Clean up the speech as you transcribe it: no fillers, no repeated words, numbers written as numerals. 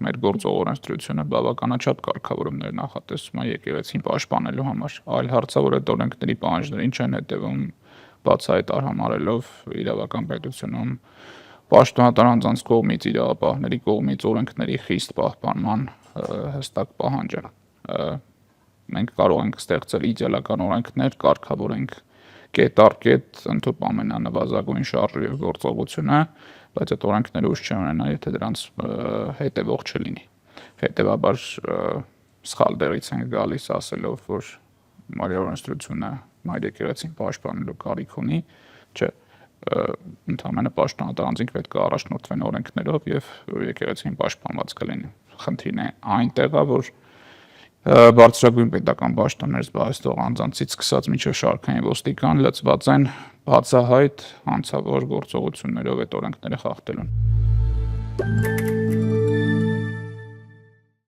մեր գործող օրենսդրությունը բավականաչափ կարգավորումներ նախատեսում է եկեղեցին պաշտպանելու համար։ Այլ հարց է, որ այդ օրենքների պահանջներին չեն հետևում, բացահայտ արհամարելով իրավական պետությունում պաշտոնատար անձանց կողմից, իրավապահների կողմից օրենքների խիստ պահպանման հստակ պահանջ է։ Մենք կարող ենք ստեղծել իդեալական օրենքներ, կարգավորենք կետ առ կետ, ընդհանուր ամենանվազագույն շարժը եւ գործողությունը, բայց այդ օրենքները ուժ չեն ունենա, եթե դրանց հետևող չլինի։ Հետևաբար սխալ դերից են գալիս ասելով, որ Մարիա օրենսդրությունը Մայր եկեղեցին պաշտպանելու կարիք ունի, չէ, ընդհանրապես պաշտոնատար անձինք պետք է առաջնորդվեն օրենքներով եւ եկեղեցին պաշտպանված կլինի։ Խնդիրն է այնտեղ, որ բարձրագույն պետական պաշտոններ զբաղեցնող անձանցից սկսած մինչև շարքային ոստիկան լծված են բացահայտ հանցավոր գործողություններով այդ օրենքները խախտելուն։